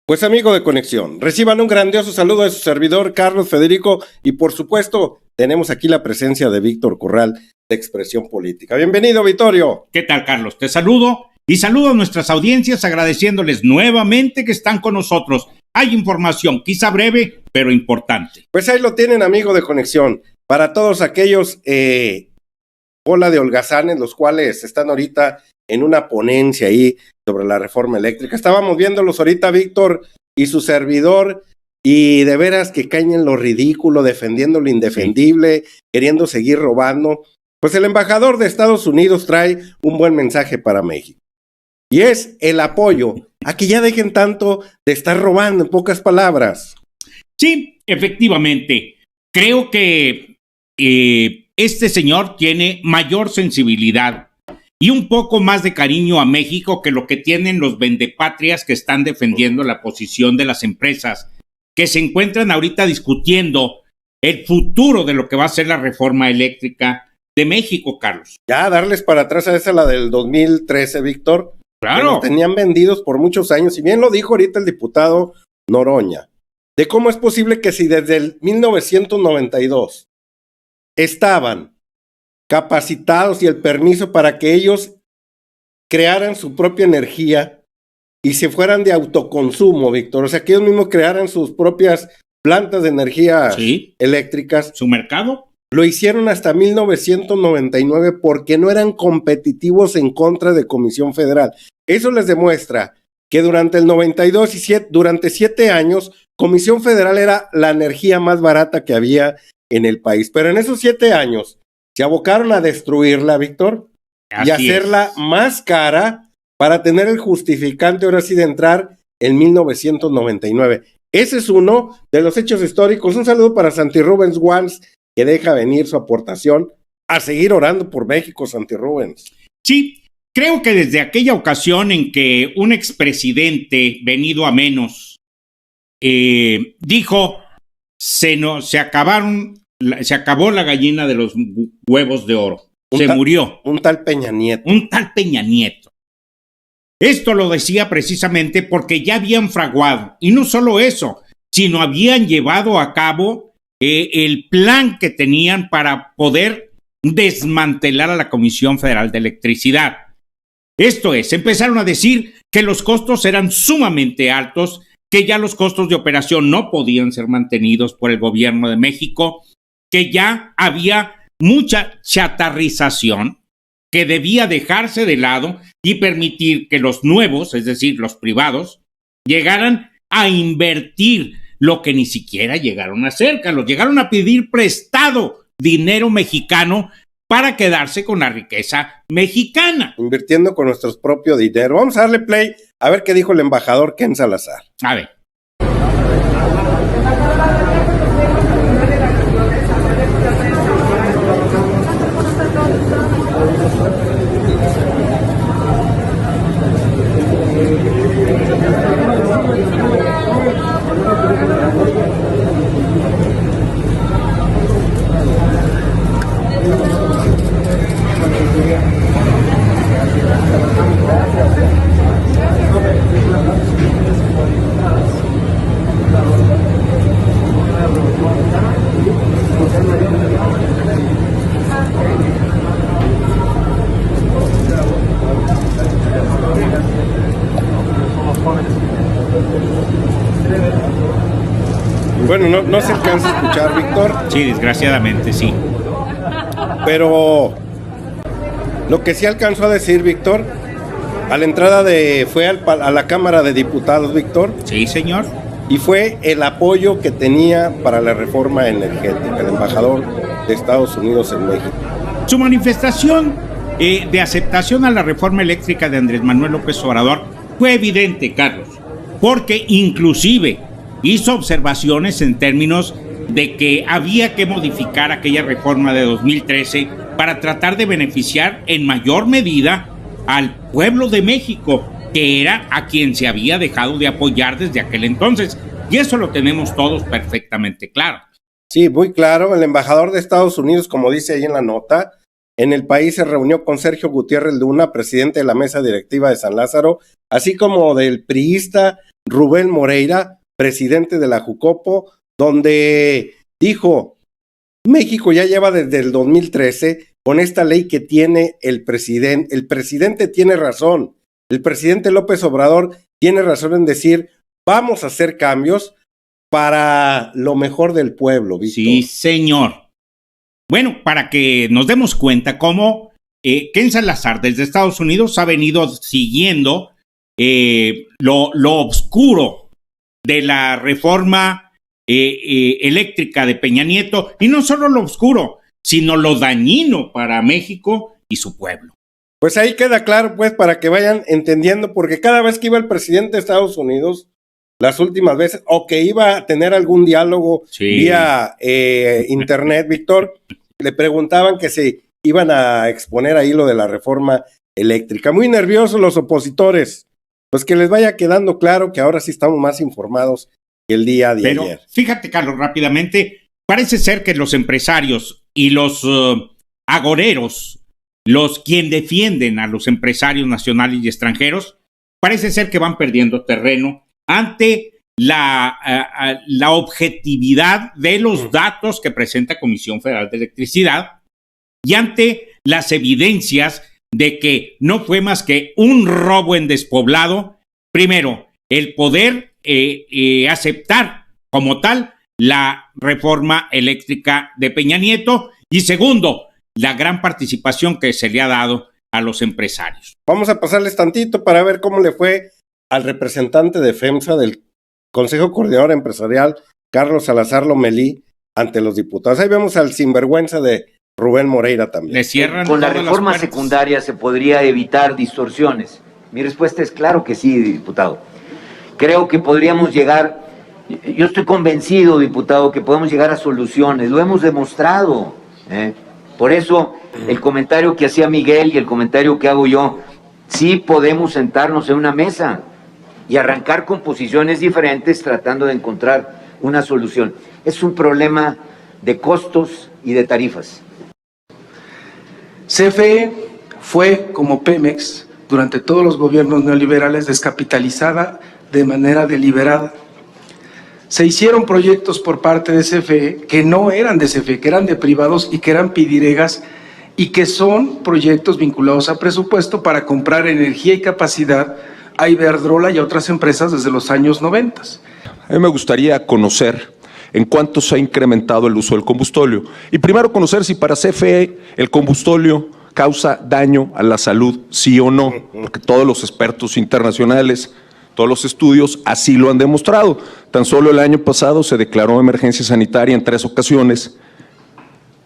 Pues amigo de Conexión, reciban un grandioso saludo de su servidor Carlos Federico y por supuesto tenemos aquí la presencia de Víctor Corral de Expresión Política. Bienvenido, Vittorio. ¿Qué tal, Carlos? Te saludo y saludo a nuestras audiencias agradeciéndoles nuevamente que están con nosotros. Hay información, quizá breve, pero importante. Pues ahí lo tienen, amigo de Conexión, para todos aquellos bola de holgazanes, los cuales están ahorita en una ponencia ahí sobre la reforma eléctrica. Estábamos viéndolos ahorita, Víctor y su servidor, y de veras que caen en lo ridículo, defendiendo lo indefendible, queriendo seguir robando. Pues el embajador de Estados Unidos trae un buen mensaje para México. Y es el apoyo a que ya dejen tanto de estar robando, en pocas palabras. Sí, efectivamente. Creo que este señor tiene mayor sensibilidad y un poco más de cariño a México que lo que tienen los vendepatrias que están defendiendo la posición de las empresas, que se encuentran ahorita discutiendo el futuro de lo que va a ser la reforma eléctrica de México, Carlos. Ya, darles para atrás a esa, la del 2013, Víctor. Claro. Que los tenían vendidos por muchos años, y bien lo dijo ahorita el diputado Noroña, de cómo es posible que si desde el 1992 estaban capacitados y el permiso para que ellos crearan su propia energía y se fueran de autoconsumo, Víctor, o sea, que ellos mismos crearan sus propias plantas de energía eléctricas. ¿Su mercado? Lo hicieron hasta 1999 porque no eran competitivos en contra de Comisión Federal. Eso les demuestra que durante el 92 y durante 7 años, Comisión Federal era la energía más barata que había en el país. Pero en esos 7 años se abocaron a destruirla, Víctor, y hacerla más cara para tener el justificante ahora sí de entrar en 1999. Ese es uno de los hechos históricos. Un saludo para Santi Rubens Wans, que deja venir su aportación a seguir orando por México, Santi Rubens. Sí, creo que desde aquella ocasión en que un expresidente venido a menos dijo, se acabó la gallina de los huevos de oro, se murió. Un tal Peña Nieto. Un tal Peña Nieto. Esto lo decía precisamente porque ya habían fraguado, y no solo eso, sino habían llevado a cabo el plan que tenían para poder desmantelar a la Comisión Federal de Electricidad. Esto es, empezaron a decir que los costos eran sumamente altos, que ya los costos de operación no podían ser mantenidos por el gobierno de México, que ya había mucha chatarrización, que debía dejarse de lado y permitir que los nuevos, es decir, los privados, llegaran a invertir lo que ni siquiera llegaron a hacer, Carlos. Llegaron a pedir prestado dinero mexicano para quedarse con la riqueza mexicana. Invirtiendo con nuestro propio dinero. Vamos a darle play a ver qué dijo el embajador Ken Salazar. A ver. Bueno, no se alcanza a escuchar, Víctor. Sí, desgraciadamente, sí. Pero lo que sí alcanzó a decir, Víctor, a la entrada fue a la Cámara de Diputados, Víctor. Sí, señor. Y fue el apoyo que tenía para la reforma energética, el embajador de Estados Unidos en México. Su manifestación de aceptación a la reforma eléctrica de Andrés Manuel López Obrador fue evidente, Carlos, porque inclusive hizo observaciones en términos de que había que modificar aquella reforma de 2013 para tratar de beneficiar en mayor medida al pueblo de México, que era a quien se había dejado de apoyar desde aquel entonces. Y eso lo tenemos todos perfectamente claro. Sí, muy claro. El embajador de Estados Unidos, como dice ahí en la nota, en el país se reunió con Sergio Gutiérrez Luna, presidente de la mesa directiva de San Lázaro, así como del priista Rubén Moreira, presidente de la Jucopo, donde dijo: México ya lleva desde el 2013 con esta ley que tiene el presidente. El presidente tiene razón. El presidente López Obrador tiene razón en decir: vamos a hacer cambios para lo mejor del pueblo, Víctor. Sí, señor. Bueno, para que nos demos cuenta cómo Ken Salazar desde Estados Unidos ha venido siguiendo lo oscuro de la reforma eléctrica de Peña Nieto, y no solo lo oscuro, sino lo dañino para México y su pueblo. Pues ahí queda claro, pues, para que vayan entendiendo, porque cada vez que iba el presidente de Estados Unidos, las últimas veces, o que iba a tener algún diálogo vía internet, Víctor, le preguntaban que se iban a exponer ahí lo de la reforma eléctrica. Muy nerviosos los opositores. Pues que les vaya quedando claro que ahora sí estamos más informados que el día de ayer. Fíjate, Carlos, rápidamente, parece ser que los empresarios y los agoreros, quien defienden a los empresarios nacionales y extranjeros, parece ser que van perdiendo terreno ante la objetividad de los datos que presenta Comisión Federal de Electricidad y ante las evidencias de que no fue más que un robo en despoblado. Primero, el poder aceptar como tal la reforma eléctrica de Peña Nieto, y segundo, la gran participación que se le ha dado a los empresarios. Vamos a pasarles tantito para ver cómo le fue al representante de FEMSA del Consejo Coordinador Empresarial, Carlos Salazar Lomelí, ante los diputados. Ahí vemos al sinvergüenza de Rubén Moreira también. Le cierran con la reforma secundaria se podría evitar distorsiones. Mi respuesta es claro que sí, diputado. Creo que podríamos llegar, yo estoy convencido, diputado, que podemos llegar a soluciones, lo hemos demostrado. Por eso el comentario que hacía Miguel y el comentario que hago yo, sí podemos sentarnos en una mesa y arrancar con posiciones diferentes tratando de encontrar una solución. Es un problema de costos y de tarifas. CFE fue, como Pemex, durante todos los gobiernos neoliberales, descapitalizada de manera deliberada. Se hicieron proyectos por parte de CFE que no eran de CFE, que eran de privados y que eran pidiregas, y que son proyectos vinculados a presupuesto para comprar energía y capacidad a Iberdrola y a otras empresas desde los años 90. A mí me gustaría conocer en cuánto se ha incrementado el uso del combustóleo. Y primero conocer si para CFE el combustóleo causa daño a la salud, sí o no, porque todos los expertos internacionales, todos los estudios así lo han demostrado. Tan solo el año pasado se declaró emergencia sanitaria en 3 ocasiones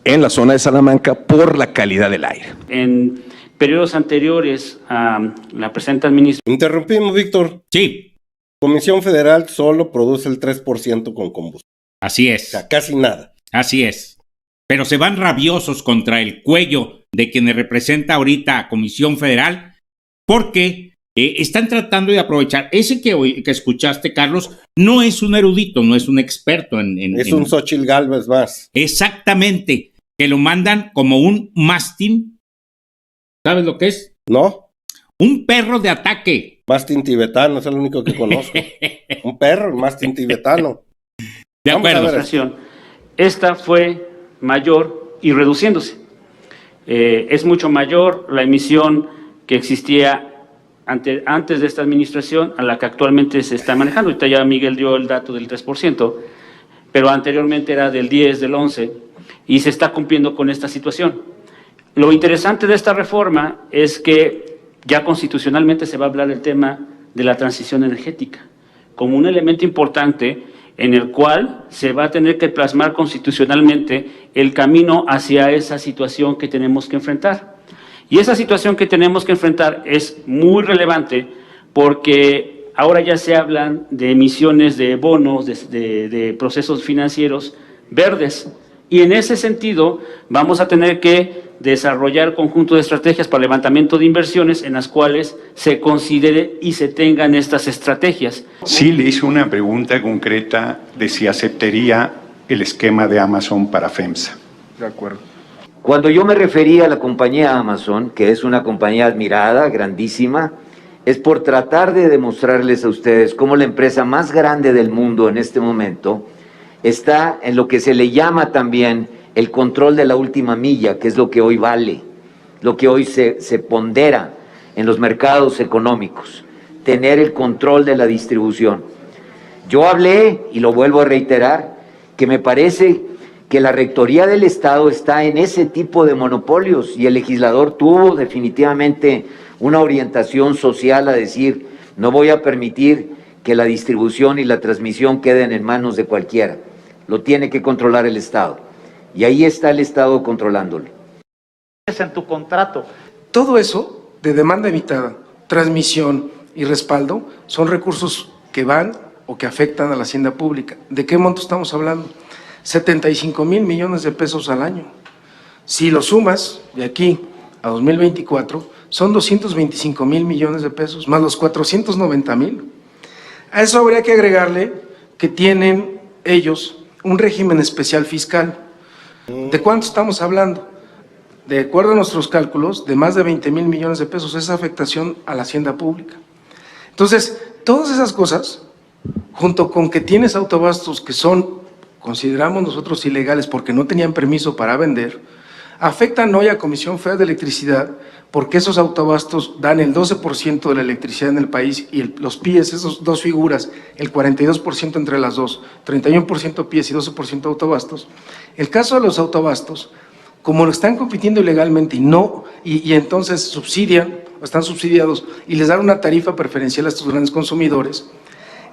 en la zona de Salamanca por la calidad del aire. En periodos anteriores a la presente administración. Interrumpimos, Víctor. Sí. Comisión Federal solo produce el 3% con combustible. Así es. O sea, casi nada. Así es. Pero se van rabiosos contra el cuello de quienes representa ahorita a Comisión Federal, porque están tratando de aprovechar. Ese que escuchaste, Carlos, no es un erudito, no es un experto es un Xóchitl Gálvez más. Exactamente, que lo mandan como un mastín. ¿Sabes lo que es? ¿No? Un perro de ataque. Mastín tibetano, es el único que conozco. Un perro, mastín tibetano. De acuerdo. Esta fue mayor y reduciéndose. Es mucho mayor la emisión que existía antes de esta administración a la que actualmente se está manejando. Ahorita ya Miguel dio el dato del 3%, pero anteriormente era del 10, del 11, y se está cumpliendo con esta situación. Lo interesante de esta reforma es que ya constitucionalmente se va a hablar del tema de la transición energética como un elemento importante en el cual se va a tener que plasmar constitucionalmente el camino hacia esa situación que tenemos que enfrentar. Y esa situación que tenemos que enfrentar es muy relevante porque ahora ya se hablan de emisiones de bonos, de procesos financieros verdes. Y en ese sentido vamos a tener que desarrollar conjunto de estrategias para levantamiento de inversiones en las cuales se considere y se tengan estas estrategias. Sí, le hice una pregunta concreta de si aceptaría el esquema de Amazon para FEMSA. De acuerdo. Cuando yo me refería a la compañía Amazon, que es una compañía admirada, grandísima, es por tratar de demostrarles a ustedes cómo la empresa más grande del mundo en este momento está en lo que se le llama también el control de la última milla, que es lo que hoy vale, lo que hoy se pondera en los mercados económicos, tener el control de la distribución. Yo hablé, y lo vuelvo a reiterar, que me parece que la Rectoría del Estado está en ese tipo de monopolios y el legislador tuvo definitivamente una orientación social a decir, no voy a permitir que la distribución y la transmisión queden en manos de cualquiera, lo tiene que controlar el Estado. Y ahí está el Estado controlándolo. En tu contrato. Todo eso de demanda evitada, transmisión y respaldo son recursos que van o que afectan a la hacienda pública. ¿De qué monto estamos hablando? 75,000 millones de pesos al año. Si lo sumas de aquí a 2024, son 225,000 millones de pesos, más los 490,000. A eso habría que agregarle que tienen ellos un régimen especial fiscal. ¿De cuánto estamos hablando? De acuerdo a nuestros cálculos, de más de 20,000 millones de pesos, esa afectación a la hacienda pública. Entonces, todas esas cosas, junto con que tienes autoabastos que son, consideramos nosotros, ilegales porque no tenían permiso para vender, afectan hoy a Comisión Federal de Electricidad porque esos autoabastos dan el 12% de la electricidad en el país y los PIEs, esas dos figuras, el 42% entre las dos, 31% PIEs y 12% autoabastos. El caso de los autoabastos, como lo están compitiendo ilegalmente y entonces subsidian o están subsidiados y les dan una tarifa preferencial a estos grandes consumidores,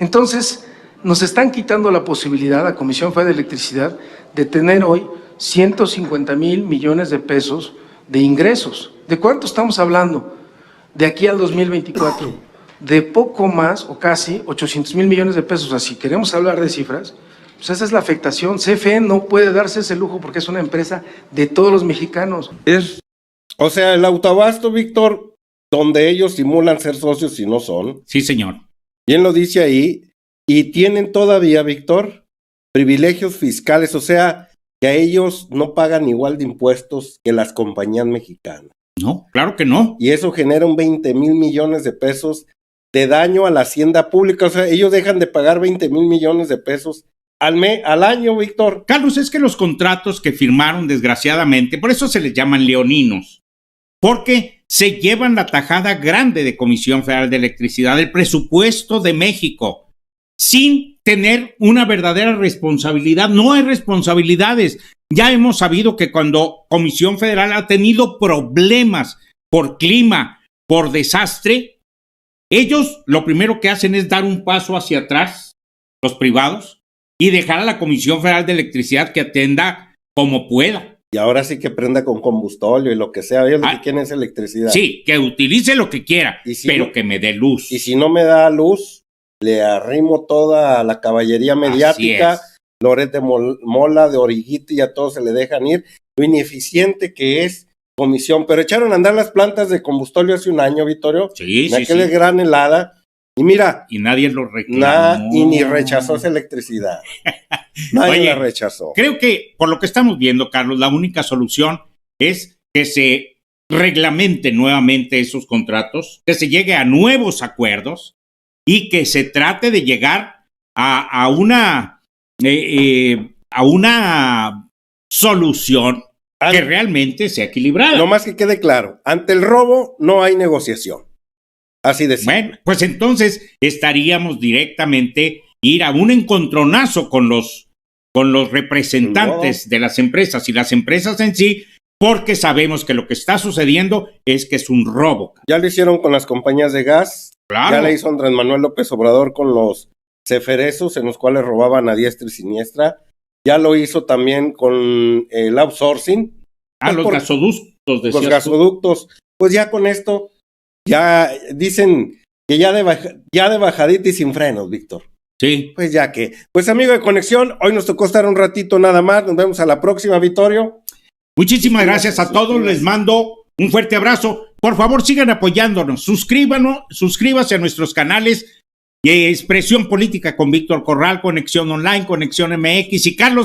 entonces nos están quitando la posibilidad a Comisión Federal de Electricidad de tener hoy 150,000 millones de pesos de ingresos. ¿De cuánto estamos hablando? De aquí al 2024, de poco más o casi 800,000 millones de pesos. Así queremos hablar de cifras, pues esa es la afectación. CFE no puede darse ese lujo porque es una empresa de todos los mexicanos. O sea, el autoabasto, Víctor, donde ellos simulan ser socios y no son. Sí, señor. Bien lo dice ahí. Y tienen todavía, Víctor, privilegios fiscales, o sea, que a ellos no pagan igual de impuestos que las compañías mexicanas. No, claro que no. Y eso genera un 20,000 millones de pesos de daño a la hacienda pública. O sea, ellos dejan de pagar 20,000 millones de pesos al año, Víctor. Carlos, es que los contratos que firmaron, desgraciadamente, por eso se les llaman leoninos, porque se llevan la tajada grande de Comisión Federal de Electricidad, el presupuesto de México, sin tener una verdadera responsabilidad. No hay responsabilidades. Ya hemos sabido que cuando Comisión Federal ha tenido problemas por clima, por desastre, ellos lo primero que hacen es dar un paso hacia atrás, los privados, y dejar a la Comisión Federal de Electricidad que atienda como pueda. Y ahora sí que prenda con combustóleo y lo que sea. Ellos lo que quieren es electricidad. Sí, que utilice lo que quiera, pero que me dé luz. Y si no me da luz, le arrimo toda la caballería mediática, Loret de Mola, de Origuita, y a todos se le dejan ir. Lo ineficiente que es Comisión. Pero echaron a andar las plantas de combustóleo hace un año, Vittorio. Sí, en aquella gran helada. Y mira. Y nadie lo reclamó. Y ni rechazó esa electricidad. Nadie la rechazó. Creo que, por lo que estamos viendo, Carlos, la única solución es que se reglamenten nuevamente esos contratos, que se llegue a nuevos acuerdos y que se trate de llegar a una solución que realmente sea equilibrada. No más que quede claro, ante el robo no hay negociación. Así de simple. Bueno, pues entonces estaríamos directamente ir a un encontronazo con los representantes de las empresas y las empresas en sí, porque sabemos que lo que está sucediendo es que es un robo. Ya lo hicieron con las compañías de gas. Claro. Ya le hizo Andrés Manuel López Obrador con los ceferesos en los cuales robaban a diestra y siniestra. Ya lo hizo también con el outsourcing. Los gasoductos. Los gasoductos. Pues ya con esto, ya dicen que ya de bajadita y sin frenos, Víctor. Sí. Pues ya que. Pues amigo de Conexión, hoy nos tocó estar un ratito nada más. Nos vemos a la próxima, Vittorio. Muchísimas gracias a todos. Les mando un fuerte abrazo. Por favor, sigan apoyándonos. Suscríbase a nuestros canales de Expresión Política con Víctor Corral, Conexión Online, Conexión MX y Carlos.